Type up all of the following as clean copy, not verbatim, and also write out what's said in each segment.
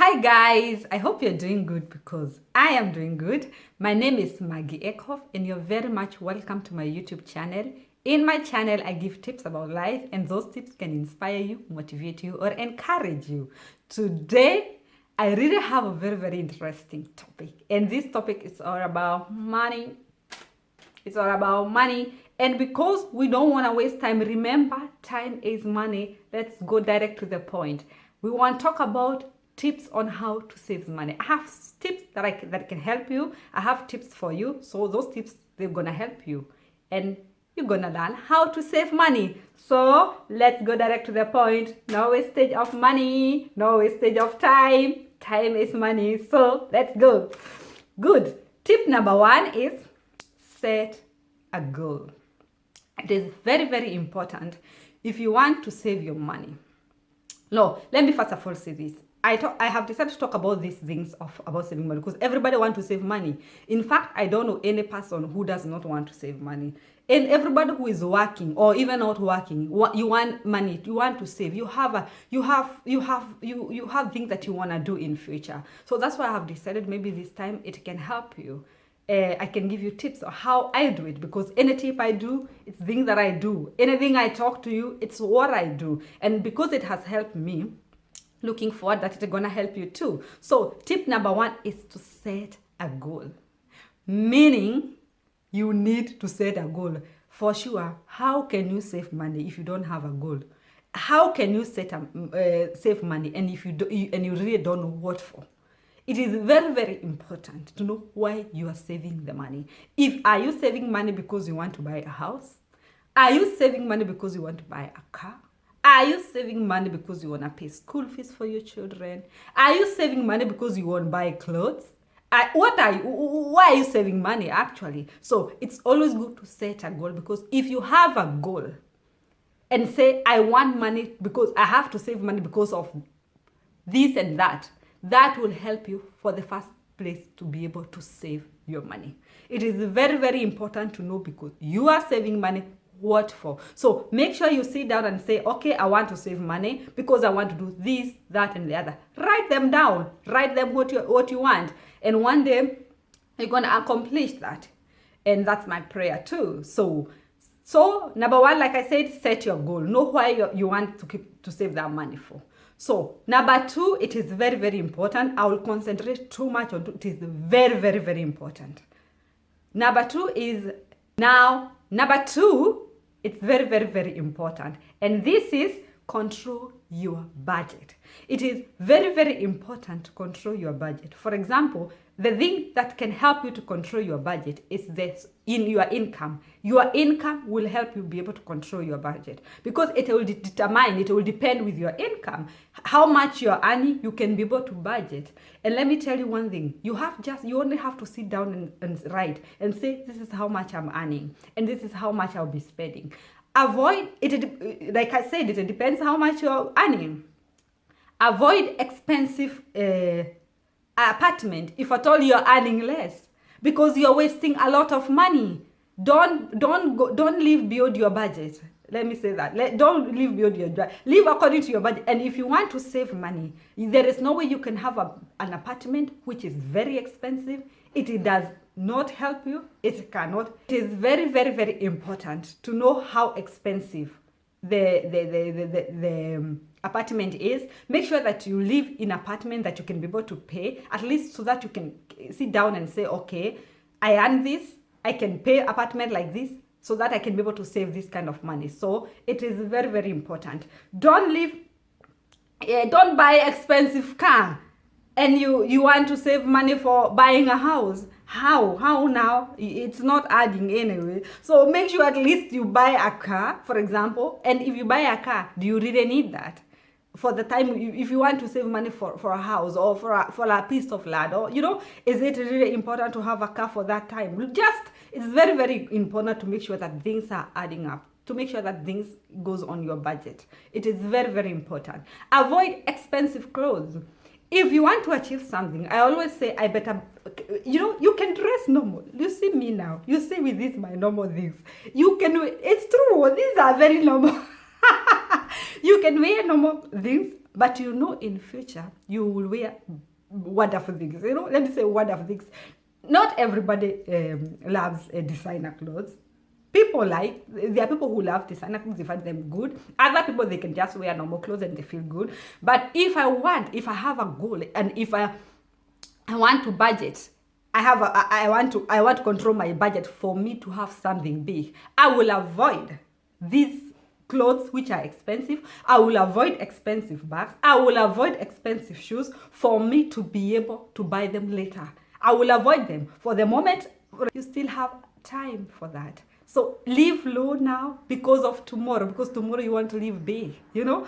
Hi guys, I hope you're doing good because I am doing good. My name is Maggie Eckhoff and you're very much welcome to my YouTube channel. In my channel, I give tips about life and those tips can inspire you, motivate you or encourage you. Today, I really have a very interesting topic and this topic is all about money. It's all about money. And because we don't want to waste time, remember, time is money. Let's go direct to the point. We want to talk about tips on how to save money. I have tips that can help you. I have tips for you. So those tips, they're going to help you. And you're going to learn how to save money. So let's go direct to the point. No wastage of money. No wastage of time. Time is money. So let's go. Good. Tip number one is set a goal. It is very important if you want to save your money. No, let me first of all say this. I have decided to talk about these things about saving money because everybody wants to save money. In fact, I don't know any person who does not want to save money. And everybody who is working or even not working, you want money, you want to save. You have things that you want to do in future. So that's why I have decided maybe this time it can help you. I can give you tips on how I do it because any tip I do, it's things that I do. Anything I talk to you, it's what I do. And because it has helped me, looking forward that it's gonna help you too. So tip number one is to set a goal. Meaning you need to set a goal. For sure, how can you save money if you don't have a goal? How can you save money and if you really don't know what for? It is very important to know why you are saving the money. Are you saving money because you want to buy a house? Are you saving money because you want to buy a car? Are you saving money because you want to pay school fees for your children? Are you saving money because you want to buy clothes? Why are you saving money actually? So it's always good to set a goal because if you have a goal and say, I want money because I have to save money because of this and that will help you for the first place to be able to save your money. It is very important to know because you are saving money, what for. So make sure you sit down and say, okay, I want to save money because I want to do this, that, and the other. Write them down. Write them what you want. And one day you're going to accomplish that. And that's my prayer too. So number one, like I said, set your goal. Know why you want to save that money for. So number two, it is very important. I will concentrate too much on it. It is very important. Number two, it's very important. And this is control your budget. It is very important to control your budget. For example, the thing that can help you to control your budget is in your income. Your income will help you be able to control your budget because it will depend with your income. How much you're earning, you can be able to budget. And let me tell you one thing, you only have to sit down and write and say, this is how much I'm earning and this is how much I'll be spending. Avoid it, like I said, it depends how much you're earning. Avoid expensive apartment if at all you're earning less because you're wasting a lot of money. Don't live beyond your budget. Let me say that. Don't live beyond your budget. Live according to your budget. And if you want to save money, there is no way you can have an apartment which is very expensive. It does not help you. It cannot. It is very important to know how expensive the apartment is. Make sure that you live in an apartment that you can be able to pay, at least so that you can sit down and say, okay, I earn this, I can pay apartment like this so that I can be able to save this kind of money. So it is very important. Don't buy expensive car and you want to save money for buying a house. How now? It's not adding anyway. So make sure at least you buy a car, for example. And if you buy a car, do you really need that? For the time, if you want to save money for a house or for a piece of land, or is it really important to have a car for that time? It's very important to make sure that things are adding up, to make sure that things goes on your budget. It is very important. Avoid expensive clothes. If you want to achieve something, I always say, you can dress normal. You see me now. You see with this, my normal things. It's true. These are very normal. You can wear normal things, but you know in future you will wear wonderful things. You know, let me say wonderful things. Not everybody loves designer clothes. People there are people who love designer clothes, they find them good. Other people, they can just wear normal clothes and they feel good. But if I have a goal, and if I want to budget, I want to control my budget for me to have something big, I will avoid these clothes which are expensive. I will avoid expensive bags. I will avoid expensive shoes for me to be able to buy them later. I will avoid them. For the moment, you still have time for that. So live low now because of tomorrow, because tomorrow you want to live big, you know.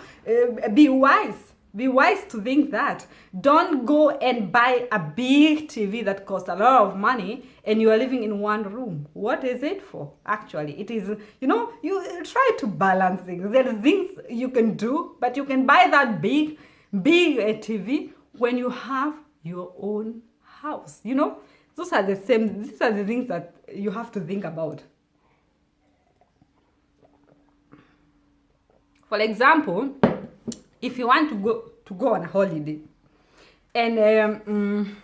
Be wise. Be wise to think that. Don't go and buy a big TV that costs a lot of money and you are living in one room. What is it for? Actually, it is, you know, you try to balance things. There are things you can do, but you can buy that big TV when you have your own house, you know. These are the things that you have to think about. For example, if you want to go on a holiday and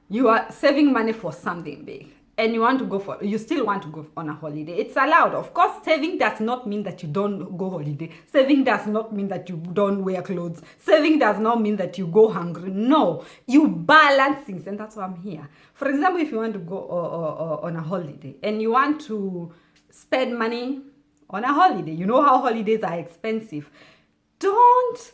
you are saving money for something big and you still want to go on a holiday, it's allowed. Of course, saving does not mean that you don't go holiday. Saving does not mean that you don't wear clothes. Saving does not mean that you go hungry. No, you balance things, and that's why I'm here. For example, if you want to go on a holiday and you want to spend money on a holiday, you know how holidays are expensive. Don't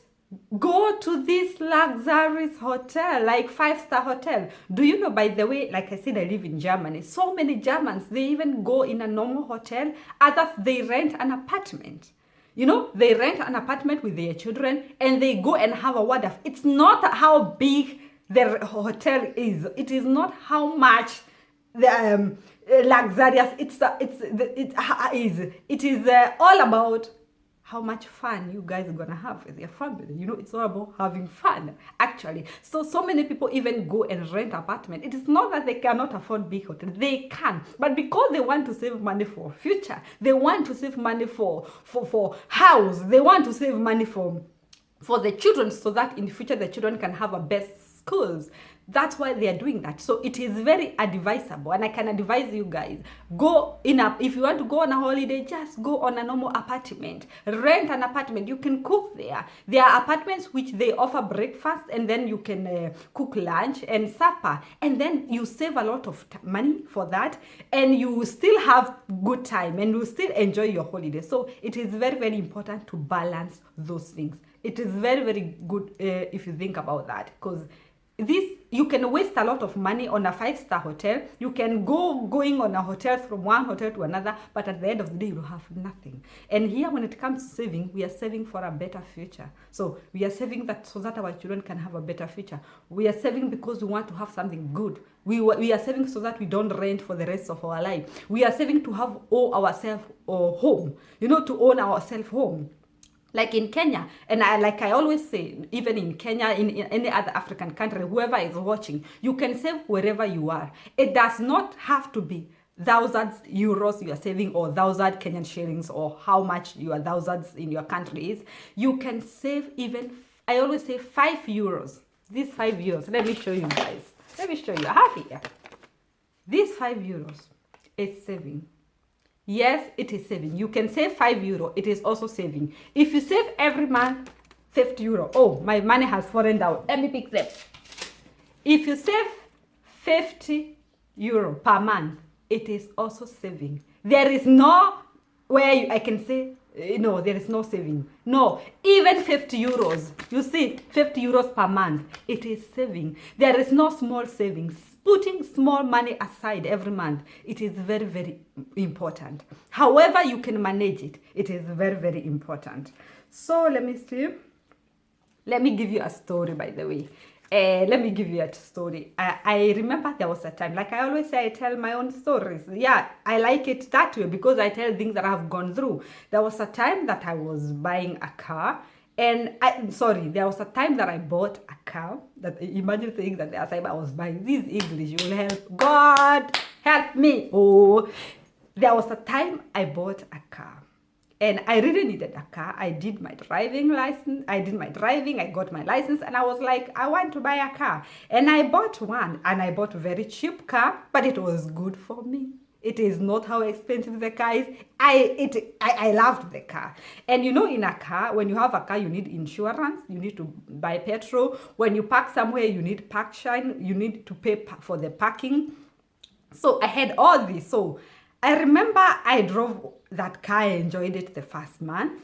go to this luxurious hotel, like 5-star hotel. Do you know, by the way, like I said, I live in Germany. So many Germans, they even go in a normal hotel. Others, they rent an apartment. You know, they rent an apartment with their children and they go and have a wonderful. It's not how big the hotel is. It is not how much the luxurious it is all about how much fun you guys are gonna have with your family. You know, it's all about having fun, actually. So many people even go and rent apartment. It is not that they cannot afford big hotel. They can, but because they want to save money for future, they want to save money for house, they want to save money for the children, so that in the future the children can have a best schools. That's why they are doing that. So it is very advisable, and I can advise you guys, if you want to go on a holiday, just go on a normal apartment. Rent an apartment. You can cook there. There are apartments which they offer breakfast, and then you can cook lunch and supper, and then you save a lot of money for that, and you still have good time, and you still enjoy your holiday. So it is very, very important to balance those things. It is very, very good if you think about that, because you can waste a lot of money on a 5-star hotel. You can going on a hotel from one hotel to another, but at the end of the day, you have nothing. And here, when it comes to saving, we are saving for a better future. So we are saving that so that our children can have a better future. We are saving because we want to have something good. We are saving so that we don't rent for the rest of our life. We are saving to have ourselves home. You know, to own ourselves home. Like in Kenya, and I always say, even in Kenya, in any other African country, whoever is watching, you can save wherever you are. It does not have to be thousands euros you are saving, or 1,000 Kenyan shillings, or how much your thousands in your country is. You can save even, I always say, 5 euros. These 5 euros, let me show you guys. Let me show you. I have here. These 5 euros is saving. Yes, it is saving. You can save 5 euro. It is also saving. If you save every month 50 euro. Oh, my money has fallen down. Let me pick them. If you save 50 euro per month, it is also saving. There is no where I can say, no, there is no saving. No, even 50 euros. You see, 50 euros per month, it is saving. There is no small savings. Putting small money aside every month, it is very, very important. However you can manage it, it is very, very important. So let me see. Let me give you a story, by the way. Let me give you a story. I remember there was a time, like I always say, I tell my own stories. Yeah, I like it that way because I tell things that I have gone through. There was a time that I was buying a car. And there was a time that I bought a car. That imagine saying that the time I was buying this English, you will help. God help me. Oh, there was a time I bought a car, and I really needed a car. I did my driving, I got my license, and I was like, I want to buy a car. And I bought one, and I bought a very cheap car, but it was good for me. It is not how expensive the car is. I loved the car. And you know, in a car, when you have a car, you need insurance, you need to buy petrol. When you park somewhere, you need park shine, you need to pay for the parking. So I had all this. So I remember I drove that car, I enjoyed it the first month.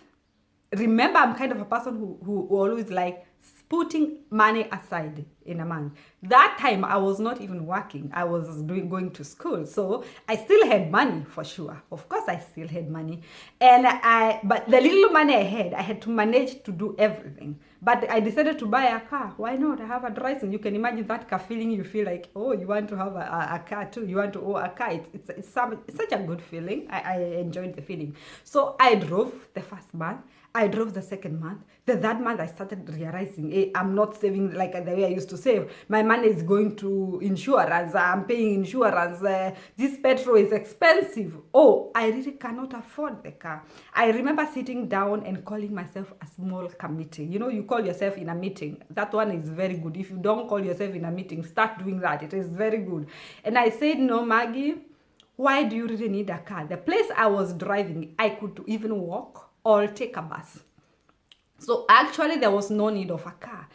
Remember, I'm kind of a person who always like putting money aside in a month. That time I was not even working. I was going to school. So I still had money for sure. Of course I still had money. But the little money I had to manage to do everything. But I decided to buy a car. Why not? I have a license. You can imagine that car feeling. You feel like, oh, you want to have a car too. You want to own a car. It's such a good feeling. I enjoyed the feeling. So I drove the first month. I drove the second month. The third month, I started realizing, hey, I'm not saving like the way I used to save. My money is going to insurance. I'm paying insurance. This petrol is expensive. Oh, I really cannot afford the car. I remember sitting down and calling myself a small committee. You know, you call yourself in a meeting. That one is very good. If you don't call yourself in a meeting, start doing that. It is very good. And I said, no, Maggie, why do you really need a car? The place I was driving, I could even walk or take a bus. So actually there was no need of a car,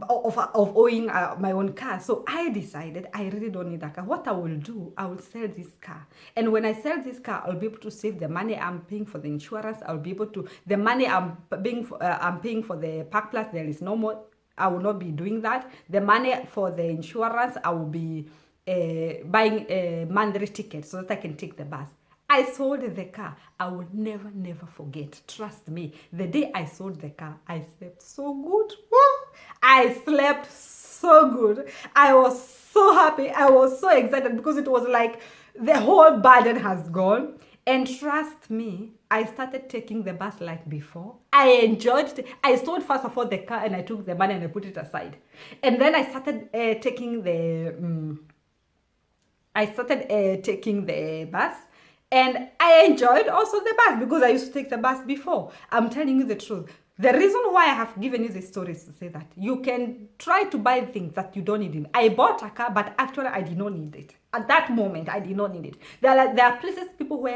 of owning my own car. So I decided I really don't need a car. What I will do, I will sell this car. And when I sell this car, I'll be able to save the money I'm paying for the insurance. I'll be able to, the money I'm paying for the park plus, there is no more. I will not be doing that. The money for the insurance, I will be buying a monthly ticket so that I can take the bus. I sold the car. I will never, never forget. Trust me. The day I sold the car, I slept so good. Woo! I slept so good. I was so happy. I was so excited because it was like the whole burden has gone. And trust me, I started taking the bus like before. I enjoyed it. I sold first of all the car and I took the money and I put it aside. And then I started taking the bus. And I enjoyed also the bus because I used to take the bus before. I'm telling you the truth. The reason why I have given you this story is to say that you can try to buy things that you don't need. I bought a car, but actually I did not need it. At that moment, I did not need it. There are places who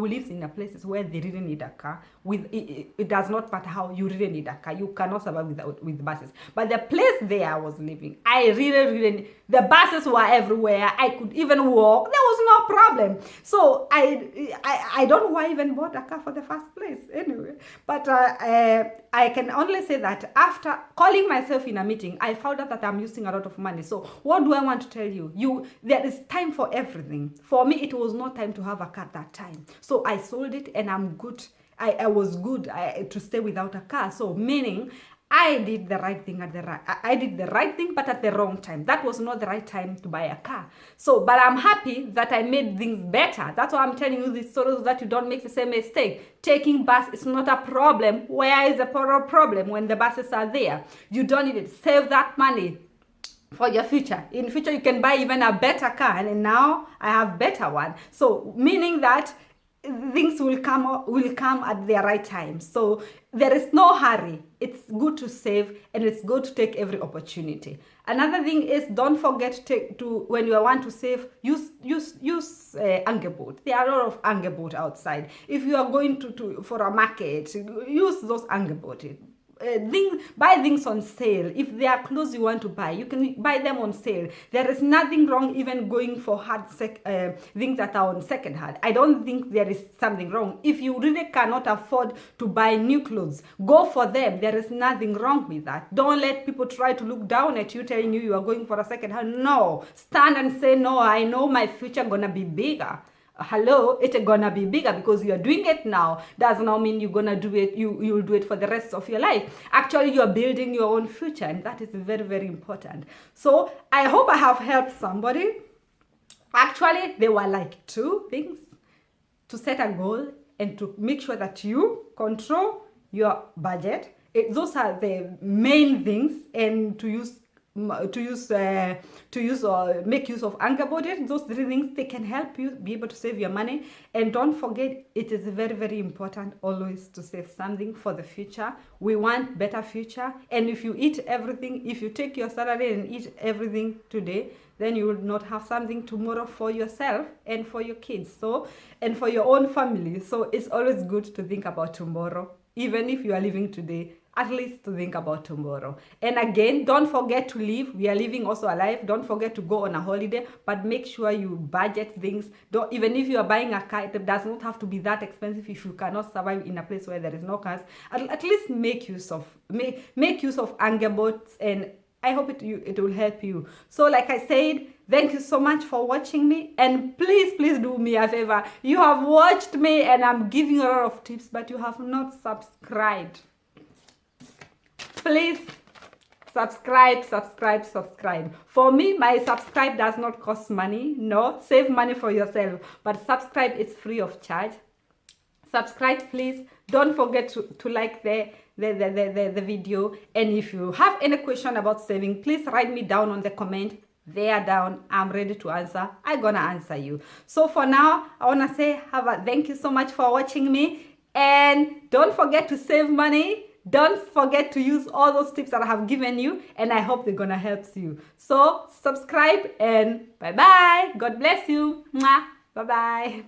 live in a places where they really need a car. It does not matter how you really need a car. You cannot survive with buses. But the place there I was living, I really the buses were everywhere. I could even walk. There was no problem. So I don't know why I even bought a car for the first place anyway. But I can only say that after calling myself in a meeting, I found out that I'm using a lot of money. So what do I want to tell you? There is time for everything. For me, it was not time to have a car that time. So I sold it and I'm good. I was good to stay without a car. So meaning I did the right thing I did the right thing, but at the wrong time. That was not the right time to buy a car. So, but I'm happy that I made things better. That's why I'm telling you this story so that you don't make the same mistake. Taking bus is not a problem. Where is the problem when the buses are there? You don't need it. Save that money for your future. In future, you can buy even a better car. And now I have better one. So meaning that things will come at the right time. So there is no hurry. It's good to save and it's good to take every opportunity. Another thing is, don't forget to when you want to save, use Angeboot. There are a lot of Angeboot outside. If you are going for a market, use those Angeboot. Buy things on sale. If they are clothes you want to buy, you can buy them on sale. There is nothing wrong even going for things that are on second hand. I don't think there is something wrong. If you really cannot afford to buy new clothes, go for them. There is nothing wrong with that. Don't let people try to look down at you telling you are going for a second hand. No, stand and say, no, I know my future gonna be bigger. Hello, it's gonna be bigger because you are doing it now. Does not mean you're gonna do it, you'll do it for the rest of your life. Actually, you are building your own future, and that is very, very important. So I hope I have helped somebody. Actually, there were like 2 things: to set a goal and to make sure that you control your budget. Those are the main things, and to use or make use of Anchor budget. Those three things, they can help you be able to save your money. And don't forget, it is very, very important always to save something for the future. We want better future. And if you eat everything, if you take your salary and eat everything today, then you will not have something tomorrow for yourself and for your kids, so, and for your own family. So it's always good to think about tomorrow, even if you are living today, at least to think about tomorrow. And again, don't forget to live. We are living also alive. Don't forget to go on a holiday, but make sure you budget things. Don't, even if you are buying a car, it does not have to be that expensive. If you cannot survive in a place where there is no cars, at least make use of Anchor bots, and I hope it will help you. So like I said, thank you so much for watching me, and please do me a favor. You have watched me and I'm giving a lot of tips, but you have not subscribed. Please subscribe. For me, my subscribe does not cost money. No, save money for yourself, but subscribe is free of charge. Subscribe, please. Don't forget to like the video. And if you have any question about saving, please write me down on the comment there down. I'm ready to answer. I'm gonna answer you. So for now, I wanna say thank you so much for watching me, and don't forget to save money. Don't forget to use all those tips that I have given you, and I hope they're gonna help you. So subscribe, and bye bye. God bless you. Mwah. Bye bye.